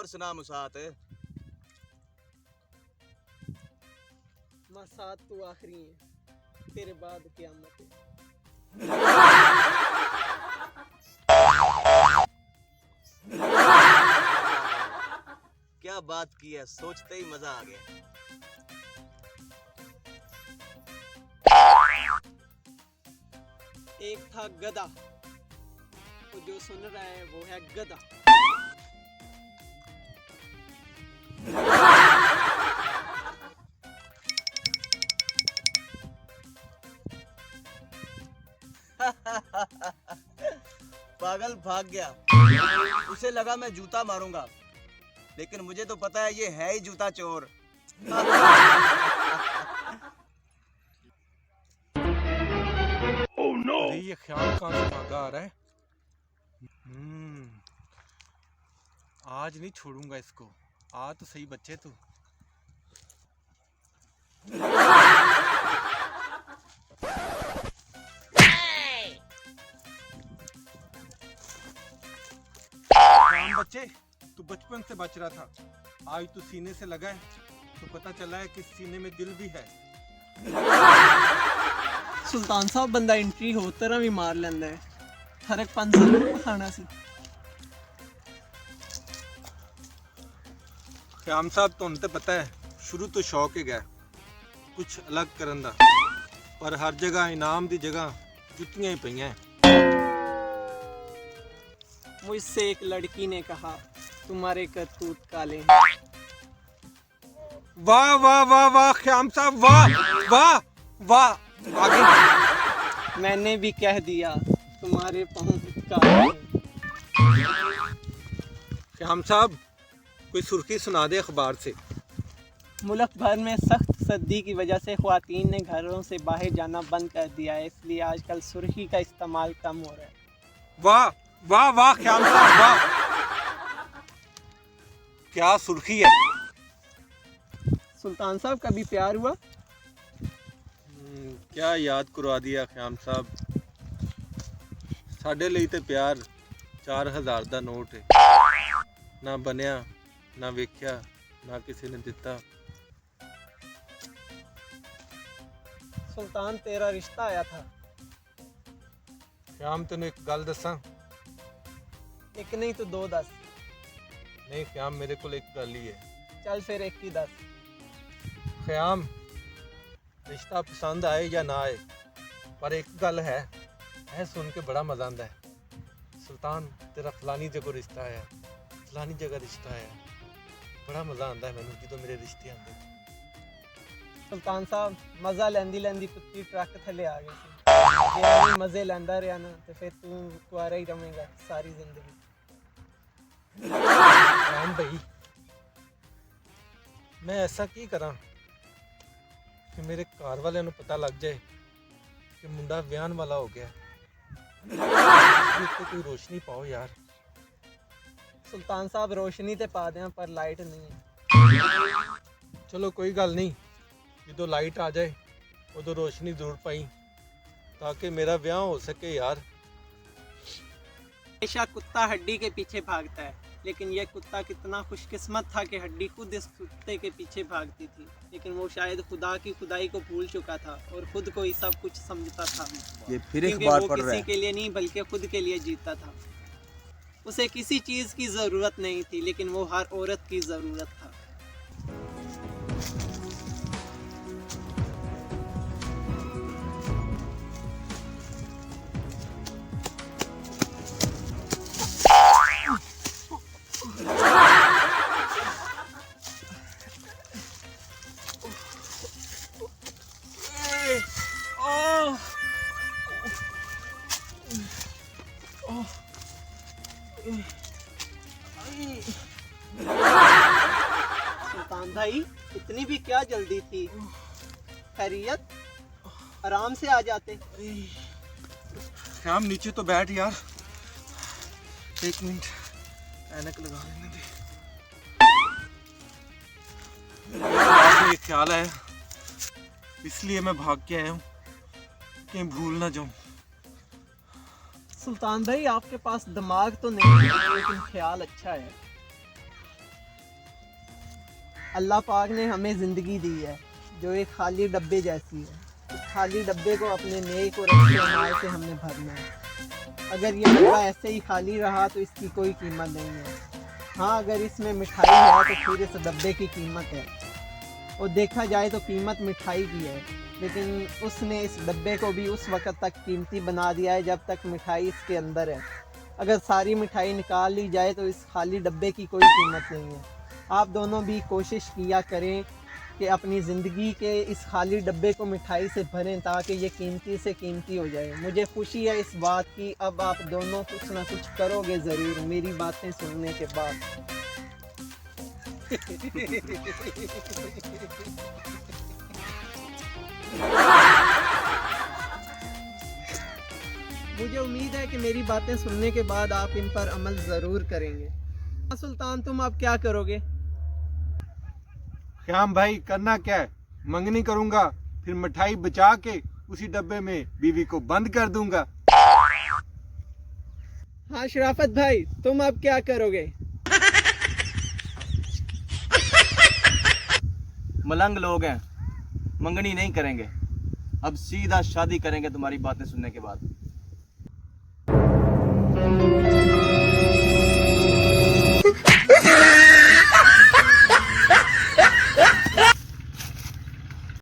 सुना मुसात। मसात तो आखिरी है, तेरे बाद क़यामत है। क्या बात की है, सोचते ही मजा आ गया। एक था गधा, तो जो सुन रहा है वो है गधा। पागल भाग गया, उसे लगा मैं जूता मारूंगा, लेकिन मुझे तो पता है ये है ही जूता चोर। अरे ये ख्याल कहाँ से भागा आ रहा है। आज नहीं छोड़ूंगा इसको। आ तो सही बच्चे तू। राम बच्चे, तू बचपन से बच रहा था, आज तू सीने से लगा है तो पता चला है कि सीने में दिल भी है। सुल्तान साहब बंदा एंट्री हो तरह भी मार लेंदा है। फर्क 500 खाना सी। ख्याम साहब ਤੁਹਾਨੂੰ ਤੇ ਪਤਾ ਹੈ ਸ਼ੁਰੂ ਤੋਂ ਸ਼ੌਕ ਹੈਗਾ ਕੁਝ ਅਲੱਗ ਕਰਨ ਦਾ, ਪਰ ਹਰ ਜਗ੍ਹਾ ਇਨਾਮ ਦੀ ਜਗ੍ਹਾ ਜੁੱਤੀਆਂ ਹੀ ਪਈਆਂ। मुझसे एक लड़की ने कहा तुम्हारे करतूत काले हैं। वाह वाह वाह वाह ख्याम साहब, वाह वाह वाह। आगे मैंने भी कह दिया तुम्हारे पाँव काले हैं। ख्याम साहब कोई सुर्खी सुना दे अखबार से। मुल्क भर में सख्त सर्दी की वजह से ख्वातीन ने घरों से बाहर जाना बंद कर दिया है, इसलिए आजकल सुर्खी का इस्तेमाल कम हो रहा है। वाह वाह वाह ख्याम साहब वाह, क्या सुर्खी है। सुल्तान साहब कभी प्यार हुआ? क्या याद करवा दिया ख्याम साहब। साढ़े लिए तो प्यार 4000 का नोट है, ना बनया ना वेख्या ना किसी ने दिता। सुल्तान तेरा रिश्ता आया था। ख्याम तेन एक गल दसा। एक नहीं तो 2 10। नहीं ख्याम मेरे को एक गल ही है। चल फिर एक ही 10। ख्याम रिश्ता पसंद आए या ना आए, पर एक गल है, सुन के बड़ा मजा आता है। सुल्तान तेरा फलानी जगह रिश्ता आया, फलानी जगह रिश्ता आया, बड़ा मजा आता है मैनू जो मेरे रिश्ते आते। सुल्तान साहब मज़ा लैंदी लैंदी कुत्ती ट्रक थले आ गई थी। जे एवें मज़े लैंदा रहा ना तो फिर तू कुआरा ही रवेगा सारी जिंदगी। राम भाई मैं ऐसा की करा कि मेरे घर वाले नूं पता लग जाए कि मुंडा ब्याहन वाला हो गया। इसते कोई रोशनी पाओ यार। सुल्तान साहब रोशनी ते पा दें पर लाइट नहीं है। चलो कोई गल नहीं, जो लाइट आ जाए उदो रोशनी जरूर पाई ताकि मेरा ब्याह हो सके यार। हमेशा कुत्ता हड्डी के पीछे भागता है, लेकिन यह कुत्ता कितना खुशकिस्मत था कि हड्डी खुद इस कुत्ते के पीछे भागती थी, लेकिन वो शायद खुदा की खुदाई को भूल चुका था और खुद को ही सब कुछ समझता था। ये फिर क्योंकि अखबार वो पढ़ रहा किसी है। के लिए नहीं बल्कि खुद के लिए जीता था। उसे किसी चीज़ की ज़रूरत नहीं थी, लेकिन वो हर औरत की ज़रूरत था। सुल्तान भाई इतनी भी क्या जल्दी थी? खैरियत? आराम से आ जाते। श्याम नीचे तो बैठ यार, एक मिनट ऐनक लगा लेने दे। मेरे एक ख्याल है, इसलिए मैं भाग के आया हूँ, कहीं भूल ना जाऊँ। सुल्तान भाई आपके पास दिमाग तो नहीं है, लेकिन ख्याल अच्छा है। अल्लाह पाक ने हमें ज़िंदगी दी है जो एक खाली डब्बे जैसी है। इस खाली डब्बे को अपने नेक और अच्छे अमाल से हमने भरना है। अगर ये डब्बा ऐसे ही खाली रहा तो इसकी कोई कीमत नहीं है। हाँ, अगर इसमें मिठाई है तो फिर इस डब्बे की कीमत है। और देखा जाए तो कीमत मिठाई की है, लेकिन उसने इस डब्बे को भी उस वक़्त तक कीमती बना दिया है जब तक मिठाई इसके अंदर है। अगर सारी मिठाई निकाल ली जाए तो इस खाली डब्बे की कोई कीमत नहीं है। आप दोनों भी कोशिश किया करें कि अपनी ज़िंदगी के इस खाली डब्बे को मिठाई से भरें ताकि ये कीमती से कीमती हो जाए। मुझे खुशी है इस बात की, अब आप दोनों कुछ ना कुछ करोगे ज़रूर मेरी बातें सुनने के बाद। मुझे उम्मीद है कि मेरी बातें सुनने के बाद आप इन पर अमल ज़रूर करेंगे। सुल्तान, तुम अब क्या करोगे? ख्याम भाई, करना क्या है, मंगनी करूंगा, फिर मिठाई बचा के उसी डब्बे में बीवी को बंद कर दूंगा। हाँ शराफत भाई, तुम अब क्या करोगे? मलंग लोग हैं, मंगनी नहीं करेंगे, अब सीधा शादी करेंगे तुम्हारी बातें सुनने के बाद।